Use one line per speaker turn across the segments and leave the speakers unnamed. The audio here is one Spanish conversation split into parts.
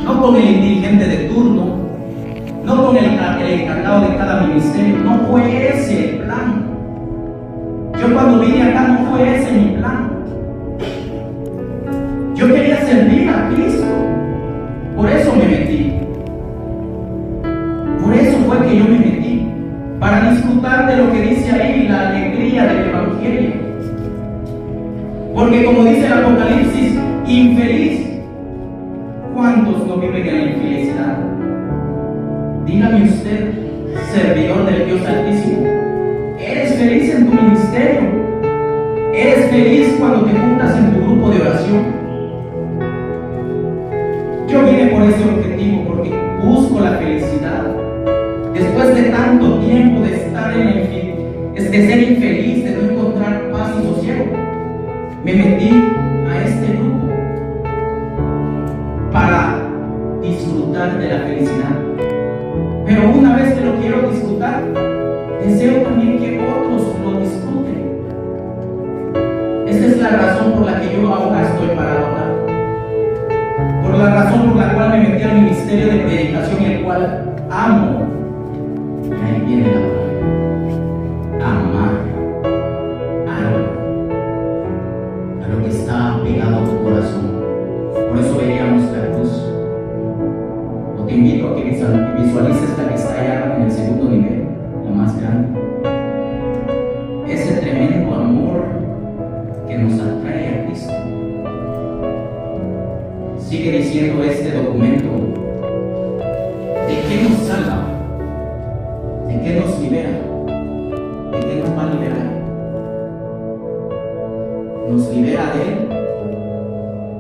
no con el dirigente de turno, no con el encargado de cada ministerio. No fue ese el plan. Yo cuando vine acá no fue ese mi plan. Yo quería servir a Cristo. Por eso me metí. Por eso fue que yo me metí. Para disfrutar de lo que dice ahí, la alegría del Evangelio. Porque como dice el Apocalipsis, infeliz. ¿Cuántos no viven en la infelicidad? Dígame usted, servidor del Dios Altísimo, ¿eres feliz en tu ministerio? ¿Eres feliz cuando te juntas en tu grupo de oración? Yo vine por ese objetivo, porque busco la felicidad. Después de tanto tiempo de estar de ser infeliz, de no encontrar paz y sosiego, me metí a este grupo para disfrutar de la felicidad. Pero una vez que lo quiero disfrutar, deseo también que otros lo disfruten. Esa es la razón por la que yo ahora estoy parado acá. Por la razón por la cual me metí al ministerio de predicación, el cual amo. Y ahí viene la palabra: amar a lo que está pegado a tu corazón. Por eso veíamos la cruz. Te invito a que visualices la que está allá en el segundo nivel, la más grande. Ese tremendo amor que nos atrae a Cristo. Sigue diciendo este documento: ¿de qué nos salva? ¿De qué nos libera? ¿De qué nos va a liberar? Nos libera del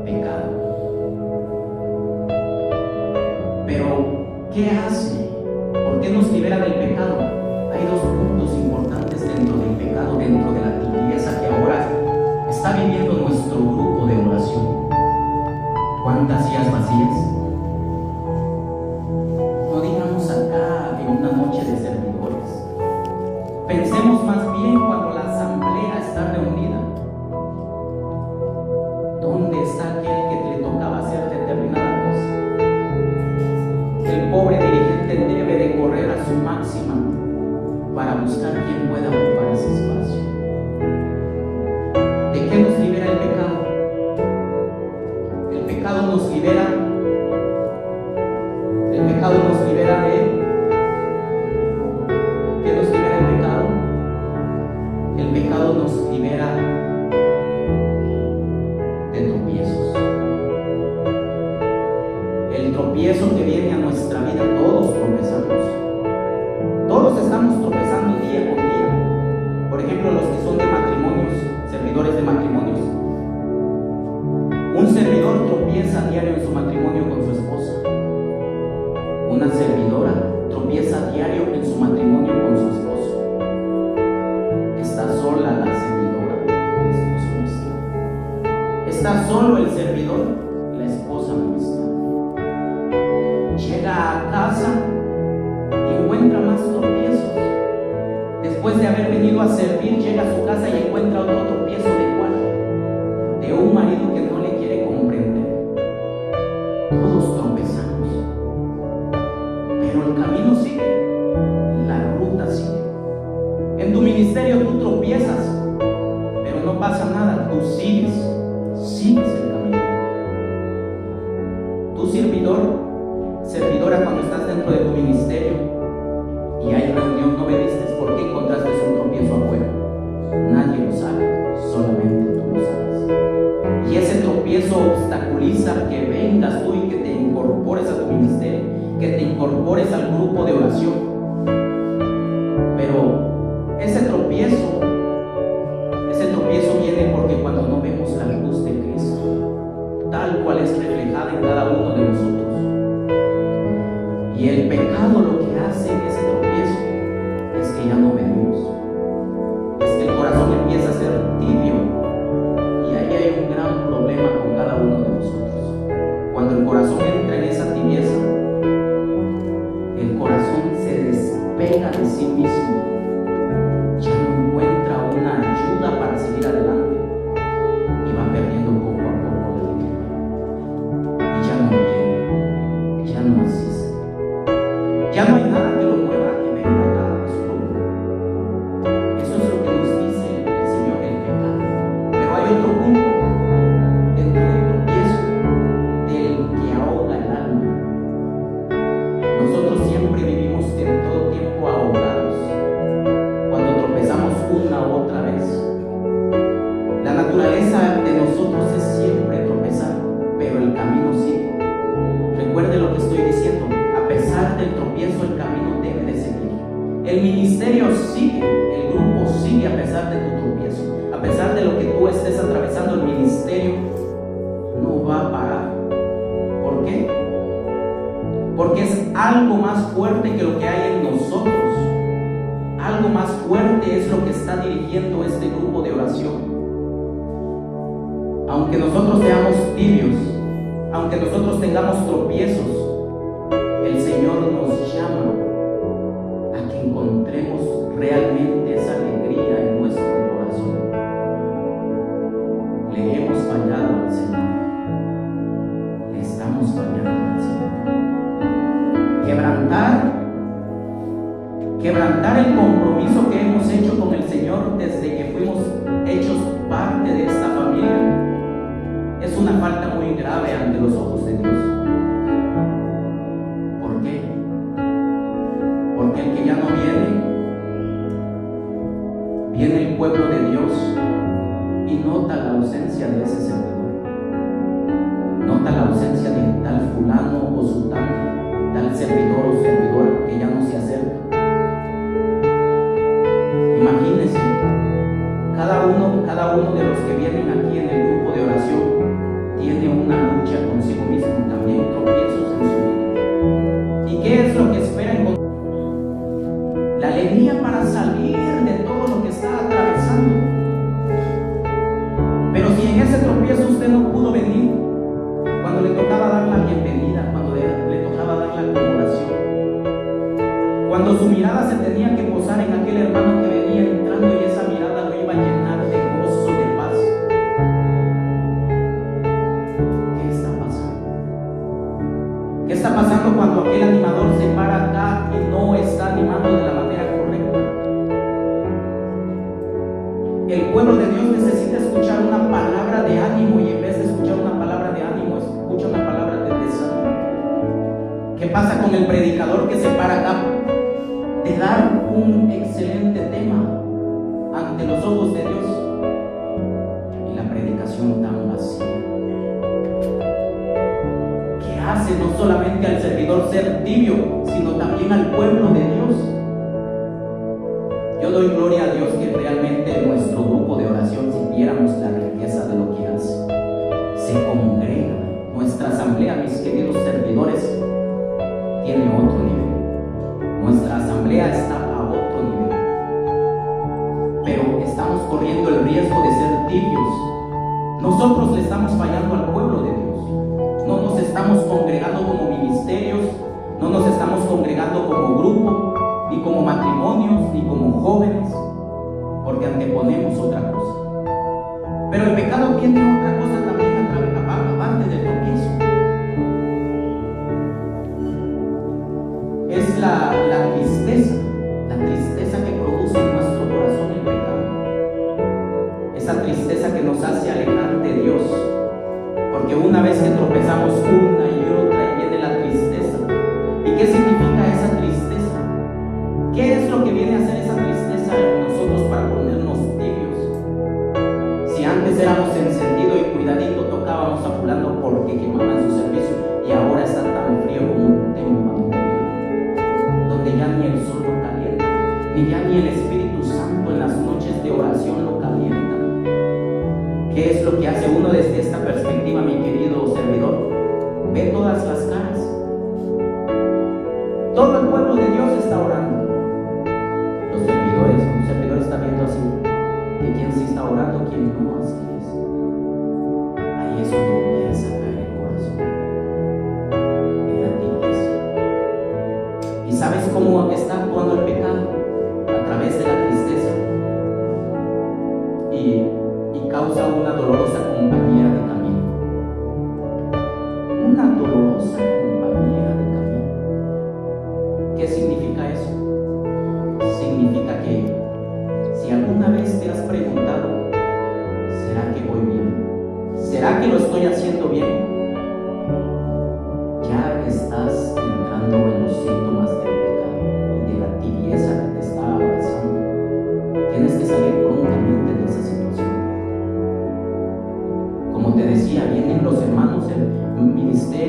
pecado. Pero, ¿qué hace? ¿Por qué nos libera del pecado? Hay dos puntos importantes dentro del pecado, dentro de la tibieza que ahora está viviendo nuestro grupo de oración. ¿Cuántas sillas vacías? No digamos acá en una noche de servidores. Pensemos más bien cuando la asamblea está reunida. ¿Dónde está aquel que le tocaba hacer determinada cosa? El pobre dirigente debe de correr a su máxima para buscar quién pueda ocupar ese espacio. ¿De qué nos libera el pecado? El pecado nos libera de... ¿Qué nos libera el pecado? El pecado nos libera de tropiezos. El tropiezo que viene a nuestra vida, todos tropezamos. Todos estamos tropezando día con día. Por ejemplo, los que son de matrimonios, servidores de matrimonios. Un servidor tropieza a diario en su matrimonio con su esposa. Una servidora tropieza a diario en su matrimonio con su esposo. Está sola la servidora, el esposo no está. Está solo el servidor, la esposa no está. Llega a casa y encuentra más tropiezos. Después de haber venido a servir, llega a su casa y encuentra otro tropiezo. ¿De cuál? De un marido que no le quiere comprender. Todos tropezamos, pero el camino sigue, la ruta sigue. En tu ministerio tú tropiezas, pero no pasa nada, tú sigues el camino. Tu servidora, cuando estás dentro de tu ministerio y hay reunión, no me dices por qué encontraste un tropiezo afuera. Nadie lo sabe, solamente tú lo sabes. Y ese tropiezo obstaculiza que vengas tú y que te incorpores a tu ministerio, que te incorpores al grupo de oración. Pero ese tropiezo viene porque cuando no vemos la luz de Cristo, tal cual es reflejada en cada uno de nosotros. Y el pecado lo que hace en ese tropiezo es que ya no venimos. Es que el corazón empieza a ser tibio. Y ahí hay un gran problema con cada uno de nosotros. Cuando el corazón entra en esa tibieza, el corazón se despega de sí mismo. Ya no encuentra una ayuda para seguir adelante. Y va perdiendo poco a poco la alegría. Y ya no Ya no hay nada que lo mueva a que venga acá a su nombre. Eso es lo que nos dice el Señor el pecado. Pero hay otro punto dentro del tropiezo, del que ahoga el alma. Nosotros siempre vivimos en todo tiempo ahogados cuando tropezamos una u otra vez. La naturaleza de nosotros es siempre tropezar, pero el camino sigue. Recuerde lo que estoy diciendo. A pesar del tropiezo, el camino debe de seguir. El ministerio sigue, el grupo sigue a pesar de tu tropiezo. A pesar de lo que tú estés atravesando, el ministerio no va a parar. ¿Por qué? Porque es algo más fuerte que lo que hay en nosotros. Algo más fuerte es lo que está dirigiendo este grupo de oración. Aunque nosotros seamos tibios, aunque nosotros tengamos tropiezos, el Señor nos llama a que encontremos realmente esa alegría en nuestro corazón. Le hemos fallado al Señor. Le estamos fallando al Señor. Quebrantar el compromiso que hemos hecho con el Señor desde que fuimos hechos parte de esta familia es una falta muy grave ante los ojos de Dios. ¿Por qué? Porque el que ya no viene el pueblo de Dios y nota la ausencia de ese servidor. Nota la ausencia de tal fulano o sultano, tal servidor o servidora que ya no se acerca. Imagínense, cada uno de los que vienen aquí en el grupo de oración tiene una lucha consigo mismo, también tropiezos en su vida. ¿Y qué es lo que espera encontrar? La alegría para salir de todo lo que está atravesando. Pero si en ese tropiezo usted no pudo venir, cuando le tocaba dar la bienvenida, cuando le tocaba dar la acomodación, cuando su mirada se tenía que posar en aquel hermano que venía entrando y esa mirada lo iba a llenar de gozo, de paz. ¿Qué está pasando? ¿Qué está pasando cuando aquel animador se para acá y no está animando de la manera correcta? El pueblo de Dios necesita escuchar una palabra de ánimo y en vez de escuchar una palabra de ánimo, escucha una palabra de desánimo. ¿Qué pasa con el predicador que se para acá de dar un excelente tema ante los ojos de Dios y la predicación tan vacía? ¿Qué hace no solamente al servidor ser tibio, sino también al pueblo de Dios? Yo doy gloria a Dios que realmente nuestro grupo de oración, si viéramos la riqueza de lo que hace, se congrega. Nuestra asamblea, mis queridos servidores, tiene otro nivel. Nuestra asamblea está a otro nivel. Pero estamos corriendo el riesgo de ser tibios. Nosotros le estamos fallando al pueblo de Dios. No nos estamos congregando como ministerios, no nos estamos congregando como grupo, ni como matrimonios, ni como jóvenes, porque anteponemos otra cosa. Pero el pecado tiene otra cosa también aparte del tropiezo. Es la tristeza que produce en nuestro corazón el pecado. Esa tristeza que nos hace alejar de Dios. Porque una vez que tropezamos una y otra y viene la tristeza. ¿Y qué significa esa tristeza? ¿Qué es lo que viene a hacer esa tristeza en nosotros para ponernos tibios? Si antes éramos encendidos y cuidadito tocábamos a fulano porque quemaban su servicio y ahora está tan frío como un témpano, donde ya ni el sol lo calienta, ni ya ni el Espíritu Santo en las noches de oración lo calienta. ¿Qué es lo que hace uno desde esta perspectiva, mi querido servidor? Ve todas las caras. Todo el pueblo de Dios está orando. Los servidores, un servidor está viendo así, que quién sí está orando, quién no, así es. Ahí es donde empieza a caer el corazón, en la tibieza. ¿Y sabes cómo está actuando el pecado? A través de la tristeza y causa una dolorosa compañía de camino. Una dolorosa compañía de camino. ¿Qué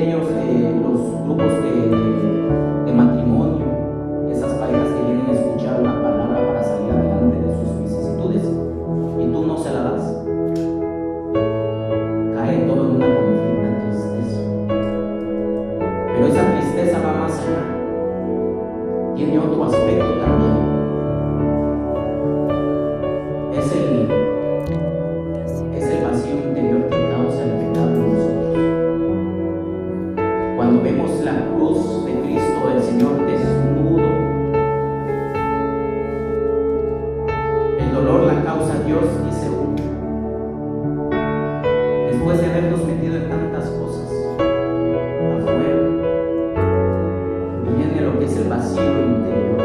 aquellos, los grupos de matrimonio, esas parejas que vienen a escuchar una palabra para salir adelante de sus vicisitudes y tú no se la das, cae todo en una conflicta tristeza. Pero esa tristeza va más allá, tiene otro aspecto también. Es el vacío interior que causa el pecado en nosotros. Cuando vemos la cruz de Cristo, el Señor desnudo, el dolor la causa Dios, dice uno. Después de habernos metido en tantas cosas afuera, viene lo que es el vacío interior.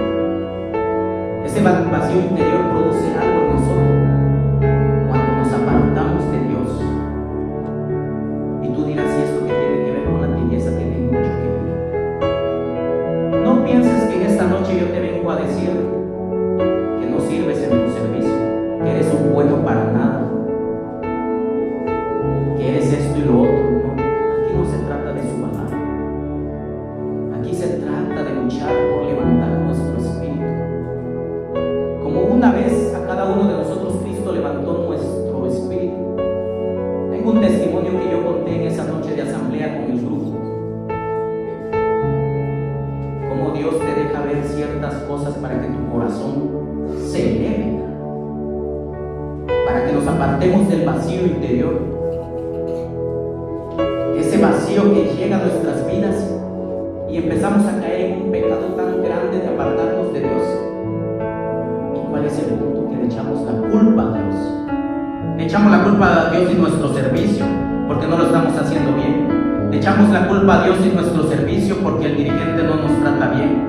Ese vacío interior produce algo en nosotros cuando nos apartamos de Dios. Y tú dirás, ¿y esto qué tiene que ver con la tibieza? Tiene mucho que ver. No pienses que en esta noche yo te vengo a decir que no sirves en tu servicio, que eres un bueno para nada, que eres esto y lo otro. No, aquí no se trata de su palabra. Aquí se trata de luchar por levantar nuestro espíritu. Como una vez a cada uno de nosotros Cristo levantó nuestro espíritu. Tengo un testimonio que yo conté en esa noche de asamblea con el grupo. Como Dios te deja ver ciertas cosas para que tu corazón se eleve, para que nos apartemos del vacío interior. Ese vacío que llega a nuestras vidas y empezamos a caer en un pecado tan grande de apartarnos de Dios. ¿Cuál es el punto? Que le echamos la culpa a Dios. Le echamos la culpa a Dios en nuestro servicio porque no lo estamos haciendo bien. Le echamos la culpa a Dios en nuestro servicio porque el dirigente no nos trata bien,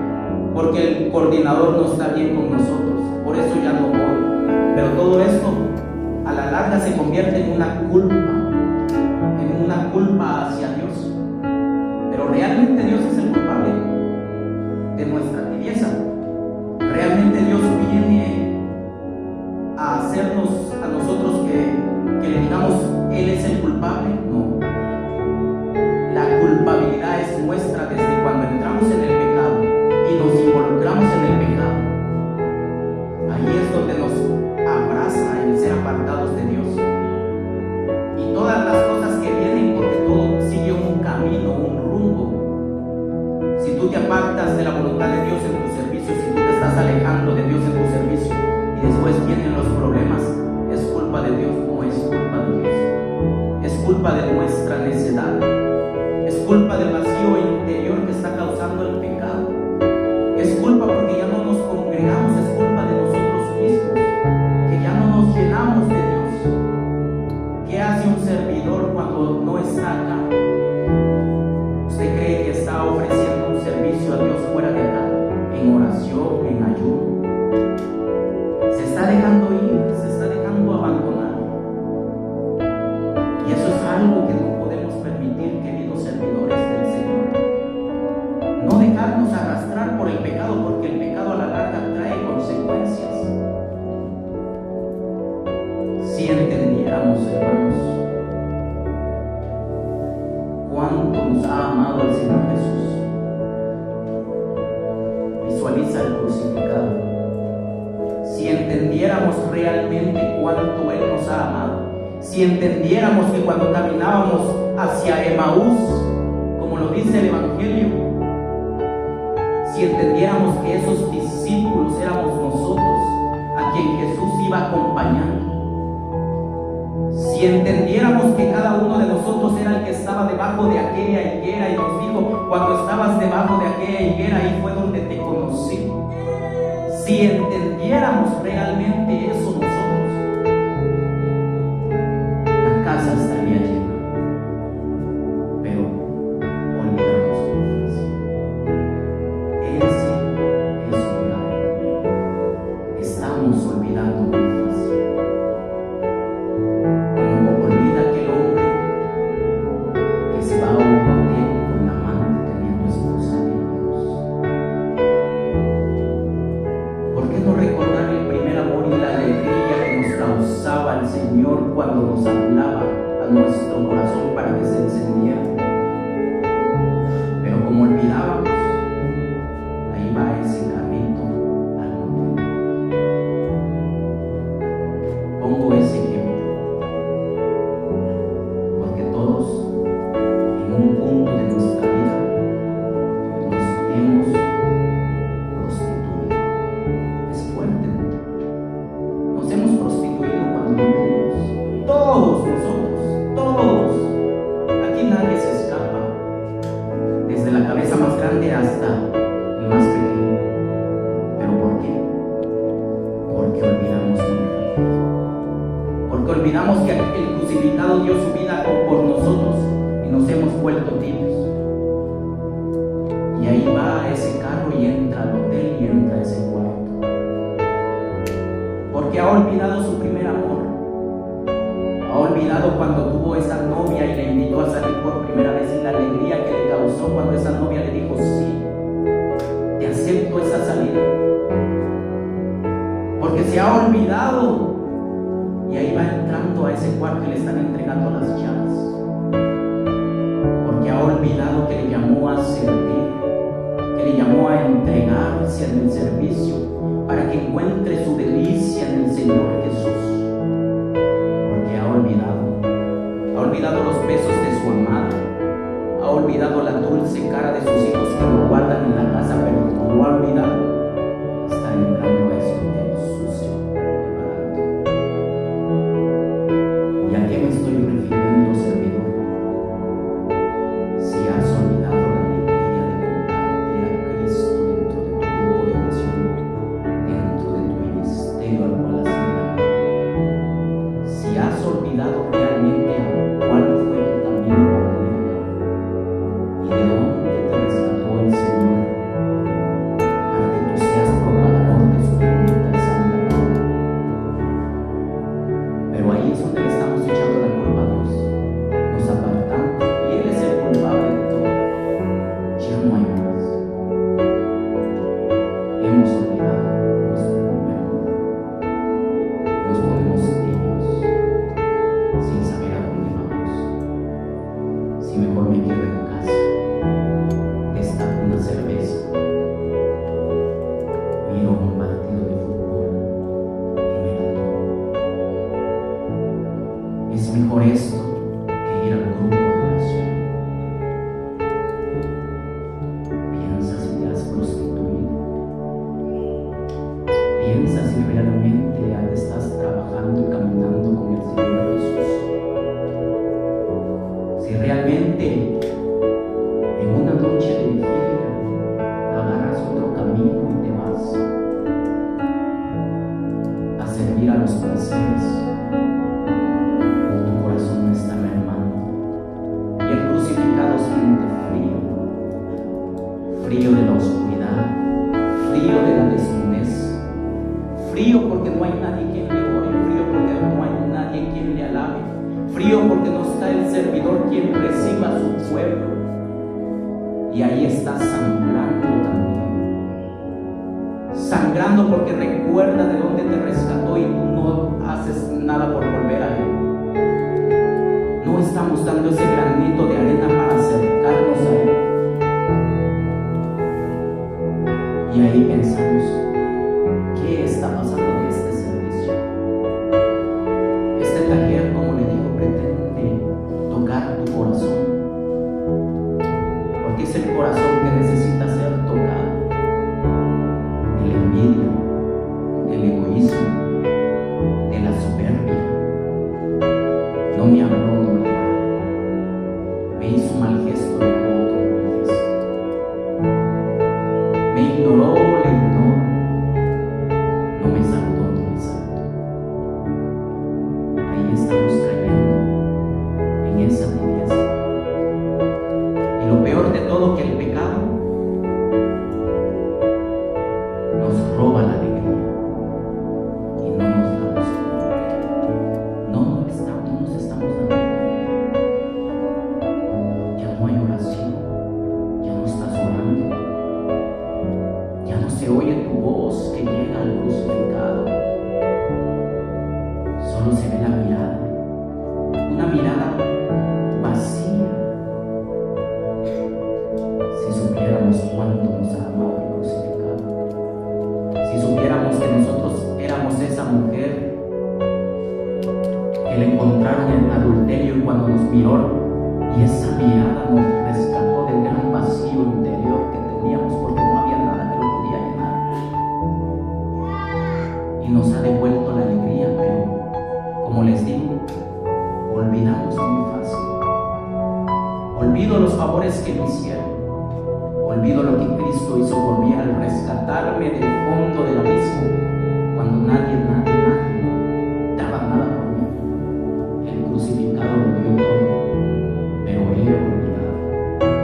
porque el coordinador no está bien con nosotros. Por eso ya no voy. Pero todo esto a la larga se convierte en una culpa hacia Dios. Pero realmente Dios es el culpable de nuestra tibieza. Realmente Dios viene a hacernos a nosotros que le digamos Él es el culpable. No, la culpabilidad es nuestra desde cuando entramos en el pecado y nos involucramos en el pecado. Ahí es donde nos abraza el ser apartados de Dios y todas las cosas que vienen, porque todo sigue un camino, un rumbo. Si tú te apartas de la voluntad de Dios en tu servicio, si tú te estás alejando de Dios en tu servicio y después vienen los problemas, ¿es culpa de Dios? No es culpa de Dios. Es culpa de nuestra necedad. Es culpa del vacío interior que está causando el pecado. Es culpa porque ya no nos congregamos. Es culpa de nosotros mismos, que ya no nos llenamos de Dios. ¿Qué hace un servidor cuando no está acá? ¿Usted cree que está ofreciendo un servicio a Dios fuera de acá? En oración, en ayuno. Se está dejando ir, se está dejando abandonar. Y eso es algo que no podemos permitir, queridos servidores del Señor. No dejarnos arrastrar por el pecado, porque el pecado a la larga trae consecuencias. Si entendiéramos, hermanos, cuánto nos ha amado el Señor Jesús. Visualiza el crucificado. Si entendiéramos realmente cuánto Él nos ha amado, si entendiéramos que cuando caminábamos hacia Emaús, como lo dice el Evangelio, si entendiéramos que esos discípulos éramos nosotros, a quien Jesús iba acompañando, si entendiéramos que cada uno de nosotros era el que estaba debajo de aquella higuera y nos dijo, cuando estabas debajo de aquella higuera, ahí fue donde te conocí. Si entendiéramos realmente eso nosotros, la casa estaría llena. Pero olvidamos muy fácil. Ese es un grave. Estamos olvidando muy fácil. Como olvida aquel hombre que se va a un hotel con la amante teniendo esposa e hijos. ¿Por qué no recordar el primer amor y la alegría Y ahí va a ese carro y entra al hotel y entra a ese cuarto. Porque ha olvidado su primer amor. Ha olvidado cuando tuvo esa novia y le invitó a salir por primera vez y la alegría que le causó cuando esa novia le dijo: sí, te acepto esa salida. Porque se ha olvidado y ahí va entrando a ese cuarto y le están entregando las llaves. Porque ha olvidado que le llamó a servir, que le llamó a entregarse en el servicio para que encuentre su delicia en el Señor Jesús. Porque ha olvidado los besos de su amada, ha olvidado la dulce cara de sus hijos que lo guardan en la casa, pero como lo ha olvidado, está entrando a ese hotel sucio y barato. ¿Y a qué me estoy refiriendo, servidor? Si has olvidado la alegría de compartir a Cristo dentro de tu grupo de oración, dentro de tu ministerio al cual has llegado, si has olvidado realmente a cuál fue tu camino para llegar y de dónde te rescató el Señor, para que tú seas propagador de su bendita y santa palabra. Pero ahí es donde le estamos echando la culpa a Dios. Nos apartamos y Él es el culpable de todo. Ya no hay más. Hemos olvidado nuestro primer amor y nos ponemos tibios, sin saber a dónde vamos. Si mejor me quedo en casa, destapo una cerveza, miro un partido de fútbol y me la tomo. Es mejor esto que ir al grupo de oración. Piensa si te has prostituido. Piensa si realmente estás trabajando y caminando con el Señor Jesús. Si realmente en una noche de vigilia agarras otro camino y te vas a servir a los placeres, tu corazón está mermando y el crucificado siente frío de la oscuridad, frío de la desnudez, frío porque no hay nadie quien le ore, frío porque no hay nadie quien le alabe, frío porque no está el servidor quien reciba a su pueblo. Y ahí está sangrando también, sangrando porque recuerda de dónde te rescató y tú no haces nada por volver a Él. No estamos dando ese granito de arena para acercarnos a Él. Y ahí pensamos: ¿qué está pasando en este servicio? Este taller, como le digo, pretende tocar tu corazón, porque es el corazón que necesita ser tocado, de la envidia, del egoísmo, de la soberbia. No me habló, no le habló, me hizo un mal gesto, le hago otro mal gesto, me ignoró, le ignoro, no me saludó, no me saludó. Ahí estamos cayendo en esa tibieza. Y lo peor de todo, que el pecado nos roba la alegría y no nos damos cuenta. No nos estamos dando cuenta. Ya no hay oración, ya no estás orando, ya no se oye tu voz que llega al crucificado. Solo se ve la mirada, una mirada vacía. Si supiéramos cuánto nos ha amado el crucificado, si supiéramos que nosotros éramos esa mujer que le encontraron en adulterio y cuando nos miró y esa mirada nos rescató del gran vacío interior que teníamos porque no había nada que lo podía llenar, y nos ha devuelto la alegría. Pero como les digo, olvidamos muy fácil. Olvido los favores que me hicieron, olvido lo que Cristo hizo por mí al rescatarme del fondo del abismo, cuando nadie daba nada por mí. El crucificado lo dio todo, pero lo he olvidado todo.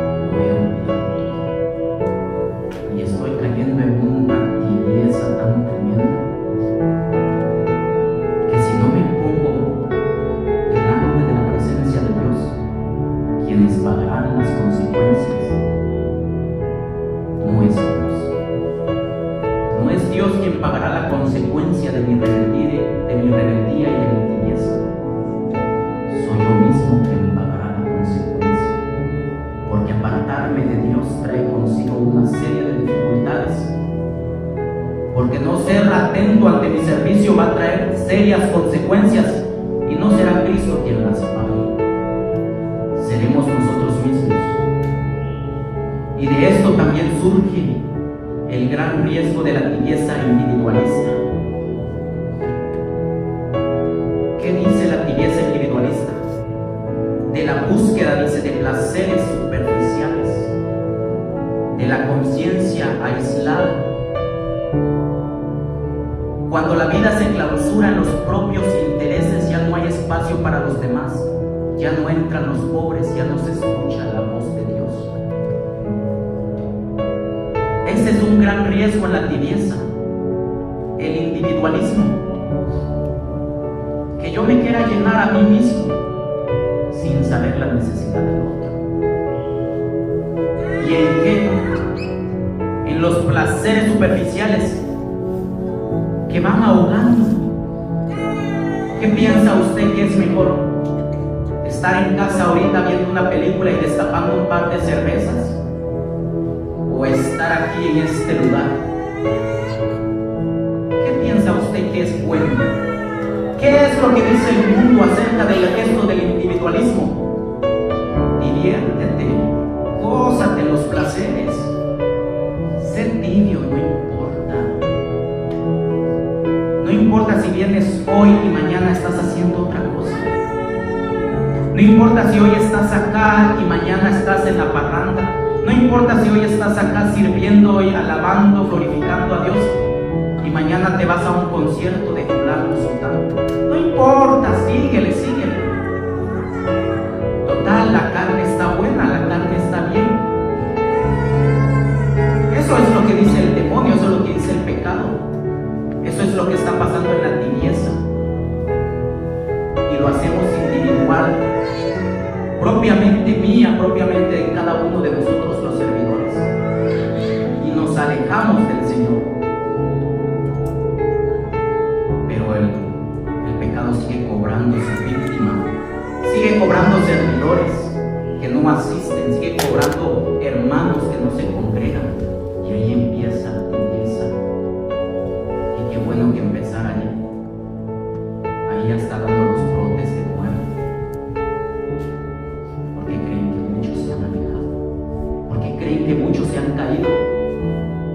porque no ser atento ante mi servicio va a traer serias consecuencias y no será Cristo quien las pague, seremos nosotros mismos. Y de esto también surge el gran riesgo de la tibieza individualista. ¿Qué dice la tibieza individualista? De la búsqueda, dice, de placeres superficiales, de la conciencia aislada. Cuando la vida se clausura en los propios intereses, ya no hay espacio para los demás, ya no entran los pobres, ya no se escucha la voz de Dios. Ese es un gran riesgo en la tibieza, el individualismo, que yo me quiera llenar a mí mismo sin saber la necesidad del otro. ¿Y en qué? En los placeres superficiales que van ahogando. ¿Qué piensa usted que es mejor? ¿Estar en casa ahorita viendo una película y destapando un par de cervezas? ¿O estar aquí en este lugar? ¿Qué piensa usted que es bueno? ¿Qué es lo que dice el mundo acerca del gesto del individualismo? Diviértete, gózate los placeres, sé tibio, no importa. No importa si vienes hoy y mañana estás haciendo otra cosa. No importa si hoy estás acá y mañana estás en la parranda. No importa si hoy estás acá sirviendo y alabando, glorificando a Dios, y mañana te vas a un concierto de fulano sultano. No importa, síguele. Total, la carne está buena, la carne está bien. Eso es lo que dice el demonio, eso es lo que dice el pecado. Eso es lo que está pasando en la tibieza. Y lo hacemos individual, propiamente mía, propiamente de cada uno de nosotros los servidores. Y nos alejamos del Señor. Pero el pecado sigue cobrando su víctima, sigue cobrando servidores que no asisten, sigue cobrando hermanos que no se congregan. Y ahí empieza la tibieza. Y qué bueno que empezar allí. Ahí ya está dando los brotes de muerte. Porque creen que muchos se han alejado, porque creen que muchos se han caído,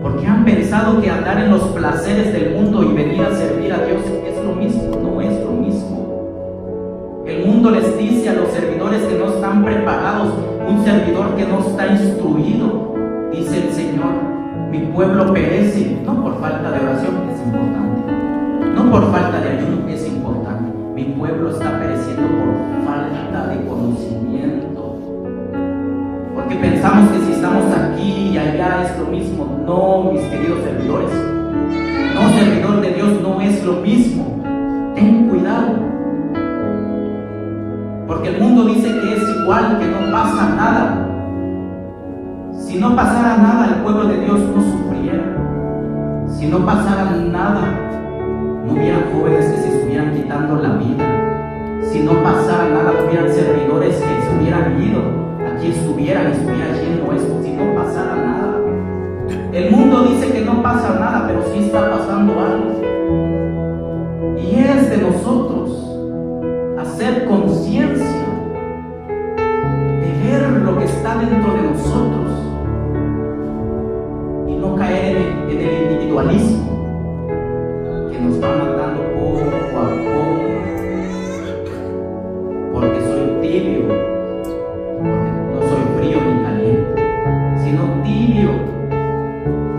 porque han pensado que andar en los placeres del mundo y venir a servir a Dios es lo mismo. No es lo mismo. El mundo les dice a los servidores que no están preparados, un servidor que no está instruido. Dice el Señor: mi pueblo perece, no por falta de oración, es importante, no por falta de ayuno, es importante. Mi pueblo está pereciendo por falta de conocimiento, porque pensamos que si estamos aquí y allá es lo mismo. No, mis queridos servidores, no, servidor de Dios no es lo mismo. Ten cuidado, porque el mundo dice que es igual, que no pasa nada. Si no pasara nada, el pueblo de Dios no sufriera. Si no pasara nada, no hubieran jóvenes que se estuvieran quitando la vida. Si no pasara nada, no hubieran servidores que se hubieran ido, aquí estuvieran, estuviera lleno esto. Si no pasara nada. El mundo dice que no pasa nada, pero sí está pasando algo. Y es de nosotros hacer conciencia, de ver lo que está dentro de nosotros y no caer en el individualismo que nos va matando poco a poco. Porque soy tibio, porque no soy frío ni caliente, sino tibio.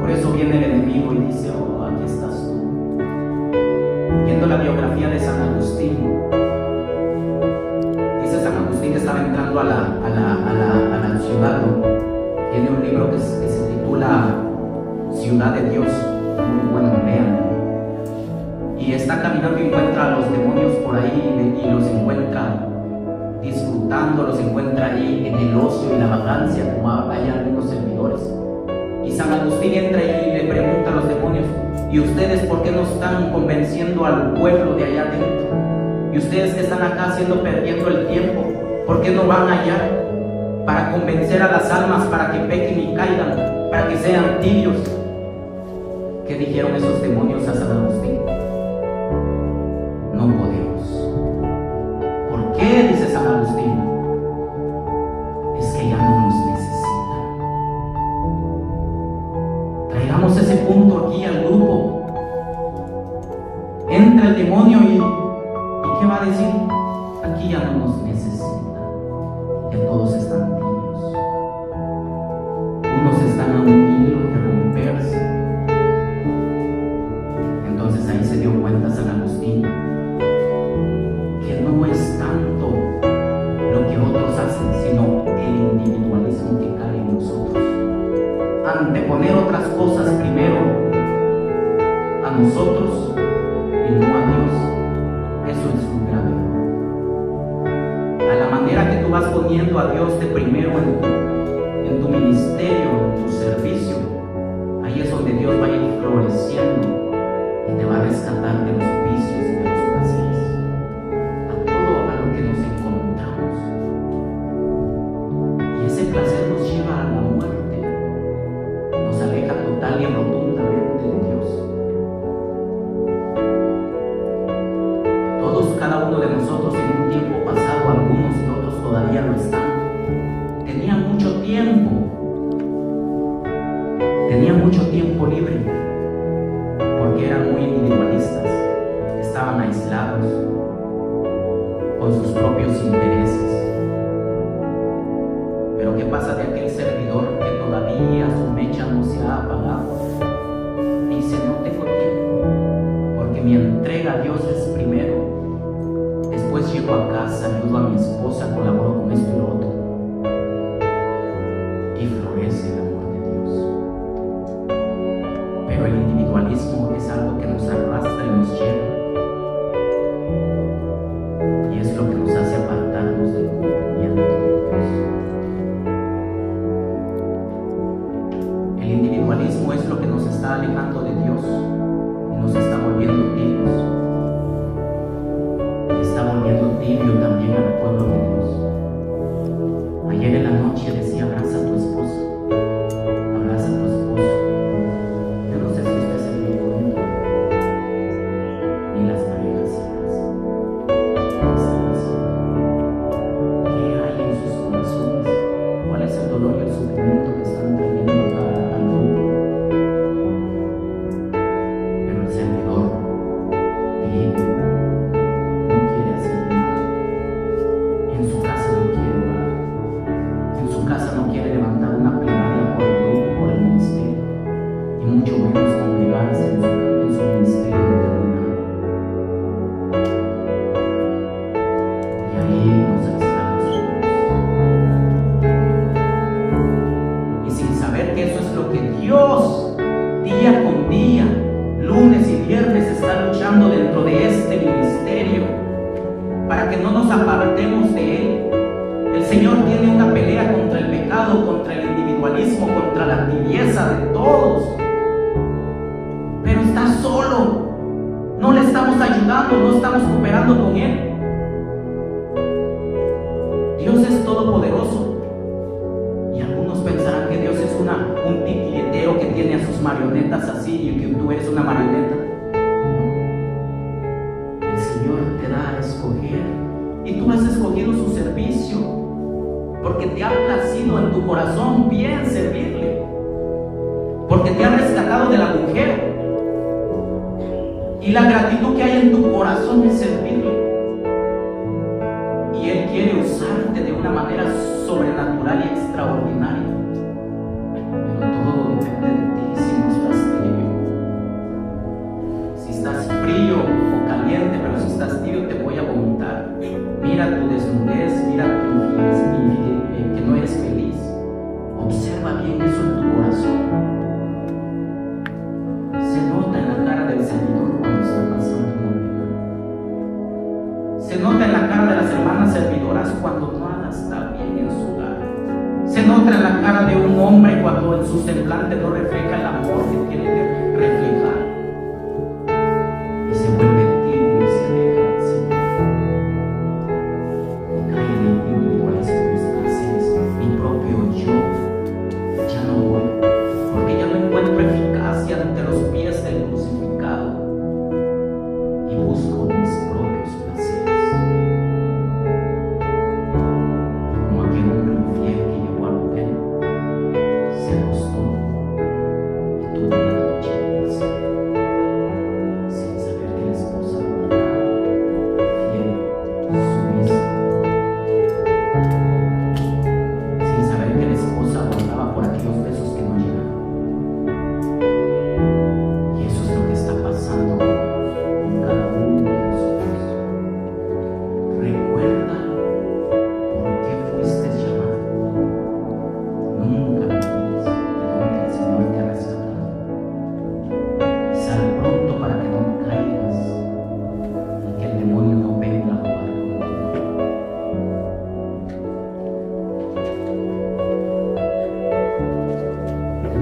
Por eso viene el enemigo y dice: oh, aquí estás tú. Viendo la biografía de San Agustín, dice San Agustín que estaba entrando a la ciudad, ¿no? Tiene un libro que se titula Ciudad de Dios, muy bueno, lean. Y está caminando y encuentra a los demonios por ahí y los encuentra disfrutando, los encuentra ahí en el ocio y la vacancia, como hay algunos servidores. Y San Agustín entra y le pregunta a los demonios: ¿y ustedes por qué no están convenciendo al pueblo de allá adentro? ¿Y ustedes que están acá perdiendo el tiempo, por qué no van allá para convencer a las almas para que pequen y caigan, para que sean tibios? ¿Qué dijeron esos demonios a San Agustín? No podemos. ¿Por qué? Dice San Agustín. Es que ya no nos necesita. Traigamos ese punto aquí al grupo. Entra el demonio y ¿qué va a decir? Aquí ya no nos necesita. Ya todos están tibios. Unos están a un hilo de romperse. Entonces ahí se dio cuenta San Agustín que no es tanto lo que otros hacen, sino el individualismo que cae en nosotros. Anteponer otras cosas primero a nosotros y no a Dios. Eso es un grave error. A la manera que tú vas poniendo a Dios de primero en tu ministerio, en tu servicio, ahí es donde Dios va a ir floreciendo y te va a rescatar de los vicios y de los placeres, a todo a lo que nos encontramos. Y ese placer nos lleva a la muerte, nos aleja total y rotundamente de Dios. Todos, cada uno de nosotros en un tiempo pasado, algunos y otros todavía lo están, tenían mucho tiempo libre, porque eran muy individualistas, estaban aislados con sus propios intereses. Pero ¿qué pasa de aquel servidor que todavía su mecha no se ha apagado? Dice, no tengo tiempo, porque mi entrega a Dios es primero. Después llego a casa, ayudo a mi esposa, colaboro con esto y lo otro. Y florece el amor de Dios. Pero el individualismo es algo que nos arrastra y nos lleva. Y es lo que nos hace apartarnos del cumplimiento de Dios. El individualismo es lo que nos está alejando de Dios y nos está volviendo tibios. Y está volviendo tibio también al pueblo de Dios. Ayer en la noche decía, abraza a tu esposa, abraza a tu esposo. Yo no sé si usted se lo dijo, ni las parejas están haciendo. ¿Qué hay en sus corazones? ¿Cuál es el dolor y el sufrimiento que están trayendo acá al grupo? Pero el servidor vive, no quiere hacer nada. En su casa no quiere orar. En su casa no quiere levantar una plenaria por el grupo, por el ministerio, y mucho menos congregarse en su ministerio determinado. Y ahí nos aislamos todos. Y sin saber que eso es lo que Dios, día con día, lunes y viernes, está luchando dentro de este ministerio, para que no nos apartemos de Él. El Señor tiene una pelea contra el pecado, contra el individualismo, contra la tibieza de todos. Pero está solo. No le estamos ayudando, no estamos cooperando con Él. Dios es todopoderoso. Y algunos pensarán que Dios es un titiritero que tiene a sus marionetas así y que tú eres una marioneta. No. El Señor te da a escoger y tú has escogido su servicio, porque te ha placido en tu corazón bien servirle, porque te ha rescatado del agujero, y la gratitud que hay en tu corazón es servirle, y Él quiere usarte de una manera sobrenatural y extraordinaria. Pero todo depende de ti. Si no estás tibio, si estás frío o caliente, pero si estás tibio te voy a vomitar. Mira tu desnudez, mira que no eres feliz. Observa bien eso en tu corazón. Se nota en la cara del servidor cuando está pasando una pena. Se nota en la cara de las hermanas servidoras cuando nada está bien en su hogar. Se nota en la cara de un hombre cuando en su semblante no refleja el amor que tiene que reflejar. Y se vuelve tibio y se aleja del Señor. Y cae en el individualismo, mis placeres, mi propio yo. Ya no voy, porque ya no encuentro eficacia ante los pies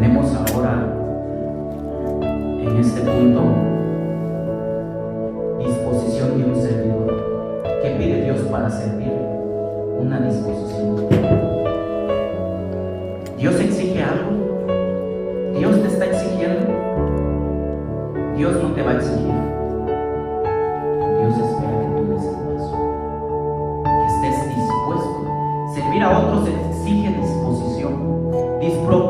Tenemos ahora en este punto disposición de un servidor. ¿Qué pide Dios para servir? Una disposición. Dios exige algo. Dios te está exigiendo. Dios no te va a exigir. Dios espera que tú des el paso, que estés dispuesto. Servir a otros exige disposición.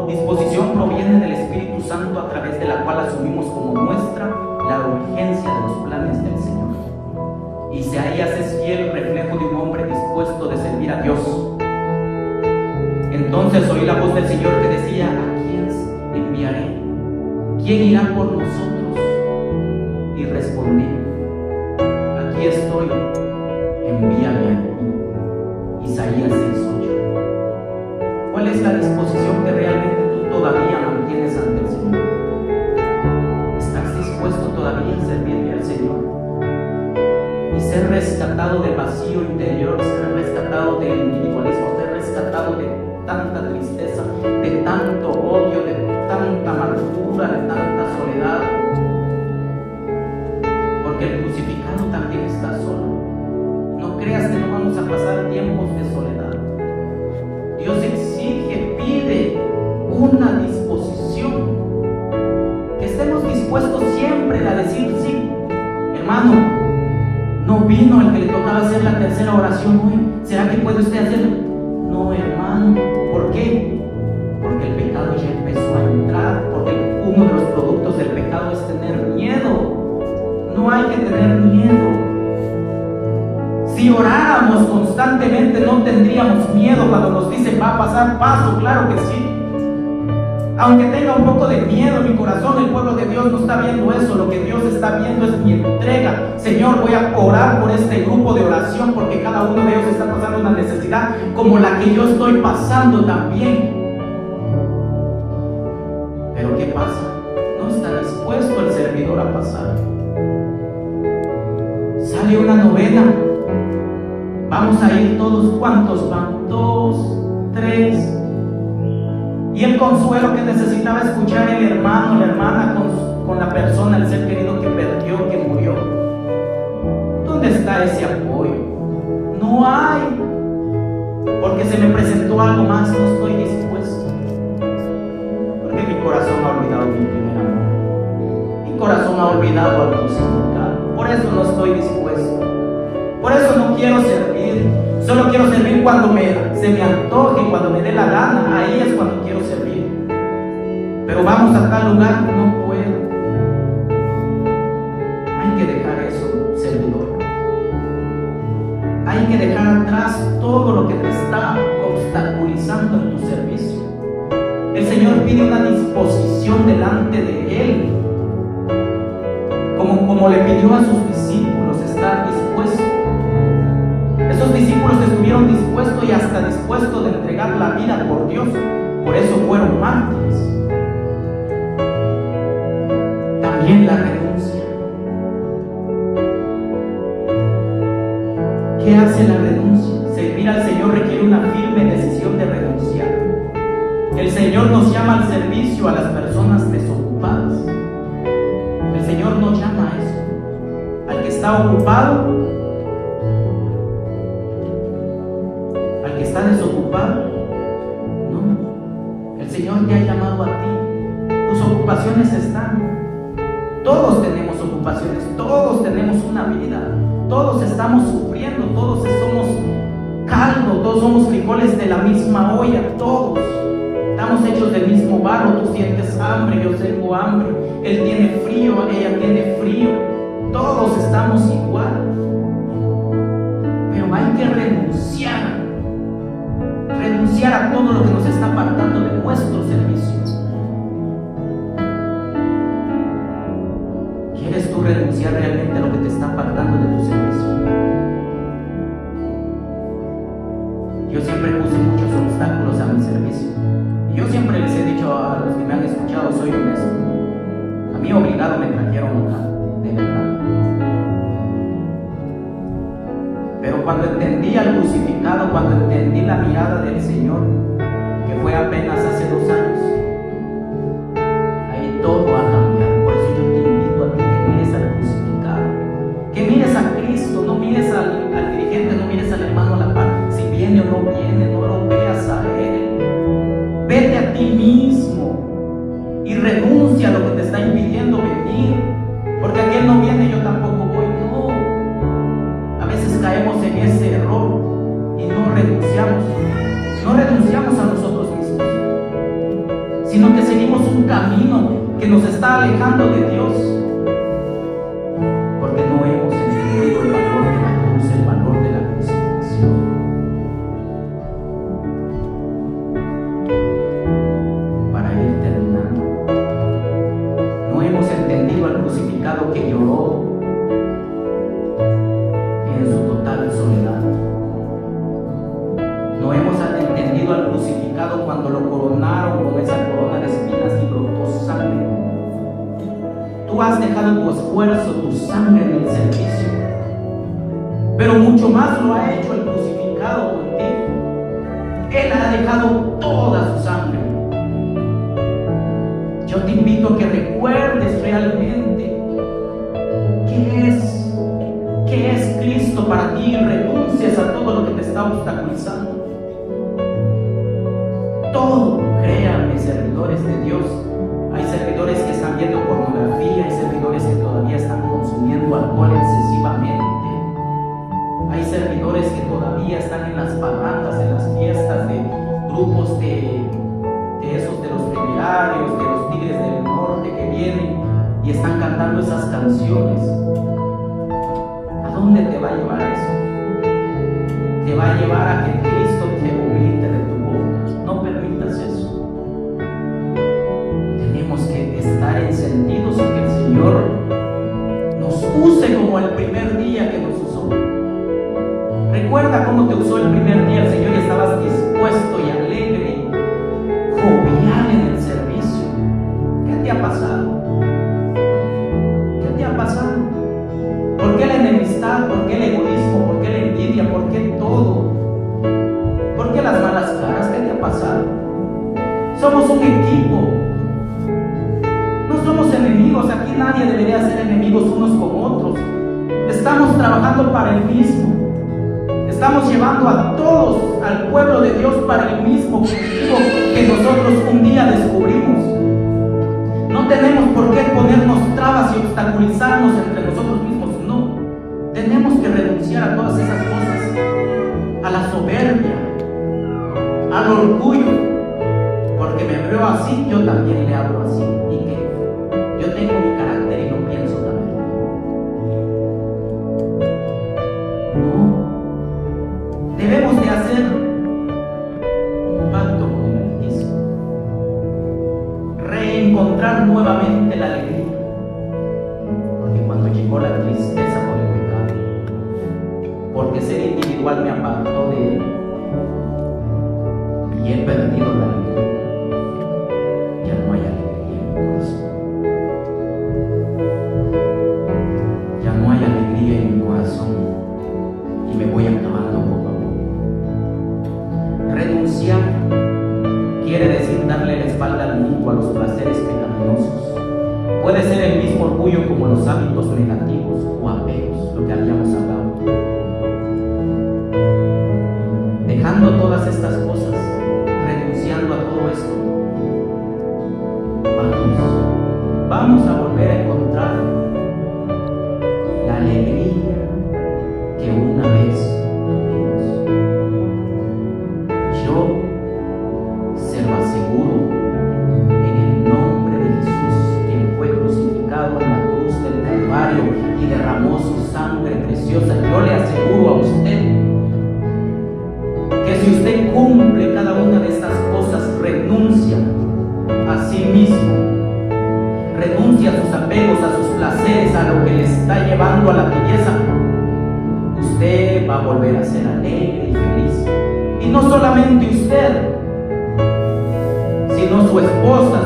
Disposición proviene del Espíritu Santo, a través de la cual asumimos como nuestra la urgencia de los planes del Señor. Isaías es fiel reflejo de un hombre dispuesto de servir a Dios. Entonces oí la voz del Señor que decía: ¿a quién enviaré? ¿Quién irá por nosotros? Y respondí: aquí estoy, envíame a mí. Isaías 6:8. ¿Cuál es la disposición que realmente tú todavía mantienes ante el Señor? ¿Estás dispuesto todavía a servirle al Señor? Y ser rescatado del vacío interior, ser rescatado del individualismo, ser rescatado de tanta tristeza, de tanto odio, de tanta amargura, de tanta soledad. Porque el crucificado también está solo. No creas que no vamos a pasar tiempos de soledad. Dios exige, pide una disposición. Que estemos dispuestos siempre a decir: sí, hermano, no vino el que le tocaba hacer la tercera oración hoy. ¿Será que puede usted hacerlo? No, hermano. ¿Por qué? Porque el pecado ya empezó a entrar. Porque uno de los productos del pecado es tener miedo. No hay que tener miedo. Si oráramos constantemente, no tendríamos miedo cuando nos dicen: va a pasar paso. Claro que sí. Aunque tenga un poco de miedo en mi corazón, el pueblo de Dios no está viendo eso. Lo que Dios está viendo es mi entrega. Señor, voy a orar por este grupo de oración, porque cada uno de ellos está pasando una necesidad como la que yo estoy pasando también. Pero ¿qué pasa? No está dispuesto el servidor a pasar. Sale una novena. Vamos a ir todos. ¿Cuántos van? 2, 3. Y el consuelo que necesitaba escuchar el hermano, la hermana con la persona, el ser querido que perdió, que murió. ¿Dónde está ese apoyo? No hay. Porque se me presentó algo más, no estoy dispuesto. Porque mi corazón ha olvidado mi primer amor. Mi corazón ha olvidado al crucificado. Por eso no estoy dispuesto. Por eso no quiero servir. Solo quiero servir cuando se me antoje, cuando me dé la gana. Ahí es cuando quiero servir. Pero vamos a tal lugar, no puedo. Hay que dejar eso, servidor. Hay que dejar atrás todo lo que te está obstaculizando en tu servicio. El Señor pide una disposición delante de Él. Como le pidió a sus discípulos, estar dispuestos. Esos discípulos estuvieron dispuestos y hasta dispuestos de entregar la vida por Dios. Por eso fueron mártires. También la renuncia. ¿Qué hace la renuncia? Servir al Señor requiere una firme decisión de renunciar. El Señor nos llama al servicio a las personas desocupadas. El Señor nos llama a eso. Al que está ocupado, está desocupado. No, el Señor te ha llamado a ti. Tus ocupaciones están. Todos tenemos ocupaciones, todos tenemos una vida, todos estamos sufriendo, todos somos caldo, todos somos frijoles de la misma olla, todos estamos hechos del mismo barro. Tú sientes hambre, yo tengo hambre, él tiene frío, ella tiene frío, todos estamos igual. Pero hay que renunciar a todo lo que nos está apartando de nuestro servicio. ¿Quieres tú renunciar realmente a lo que te está apartando de tu servicio? Yo siempre puse muchos obstáculos a mi servicio. Y yo siempre les he dicho a los que me han escuchado, soy honesto. A mí obligado me trajeron acá, de verdad. Pero cuando entendí al crucificado, cuando entendí la mirada del Señor, que fue apenas hace 2 años, renuncia a lo que te está impidiendo venir, porque aquel no viene, yo tampoco voy. No, a veces caemos en ese error y no renunciamos a nosotros mismos, sino que seguimos un camino que nos está alejando de Dios, porque no hemos entendido el valor de la cruz, el valor de la crucifixión. Para ir terminando, no hemos entendido al crucificado que lloró en su total soledad. No hemos entendido al crucificado cuando lo coronaron con esa corona de espinas y brotó sangre. Tú has dejado tu esfuerzo, tu sangre en el servicio, pero mucho más lo ha hecho el crucificado contigo. Él ha dejado toda su sangre. Yo te invito a que recuerdes realmente qué es Cristo para ti y renuncies a todo lo que te está obstaculizando. Todo, créanme, servidores de Dios. Hay servidores que están viendo pornografía, hay servidores que todavía están consumiendo alcohol excesivamente. Hay servidores que todavía están en las parrandas, en las fiestas de grupos de esos de los temerarios, de los tigres del norte que vienen y están cantando esas canciones. ¿A dónde te va a llevar eso? Te va a llevar a que Cristo te vomite de tu boca. No permitas eso. Tenemos que estar encendidos y que el Señor nos use como el primer día que nos usó. Recuerda cómo te usó el primer día el Señor y estabas dispuesto y alegre y jovial en el servicio. ¿Qué te ha pasado? ¿Qué te ha pasado? ¿Por qué la enemistad? ¿Por qué el egoísmo? ¿Por qué la envidia? ¿Por qué todo? ¿Por qué las malas caras? ¿Qué te ha pasado? Somos un equipo. No somos enemigos. Aquí nadie debería ser enemigos unos con otros. Estamos trabajando para el mismo. Estamos llevando a todos, al pueblo de Dios, para el mismo objetivo que nosotros un día descubrimos. No tenemos por qué ponernos trabas y obstaculizarnos entre nosotros mismos, no. Tenemos que renunciar a todas esas cosas, a la soberbia, al orgullo, porque me veo así, yo también le hablo así. ¿Y qué? Yo tengo mi carácter y no pienso también. No. Debemos de hacer un pacto con el Altísimo, reencontrar nuevamente la alegría, porque cuando llegó la tristeza por el pecado, porque ser individual me apartó de Él y he perdido la alegría. Ya no hay alegría en mi corazón. Ya no hay alegría en mi corazón y me voy acabando poco a poco. Renunciar quiere decir darle la espalda al mundo, a los placeres pecaminosos. Puede ser el mismo orgullo como los hábitos negativos o apegos, lo que habíamos hablado. Dejando todas estas cosas, renunciando a todo esto, vamos a volver a encontrar la alegría que una vez tuvimos. Yo se lo aseguro en el nombre de Jesús, quien fue crucificado en la cruz del Calvario y derramó su sangre preciosa. Yo le aseguro a usted que si usted cumple cada una de estas cosas, renuncia a sí mismo, renuncia a sus apegos, a sus placeres, a lo que le está llevando a la tibieza, usted va a volver a ser alegre y feliz. Y no solamente usted, sino su esposa,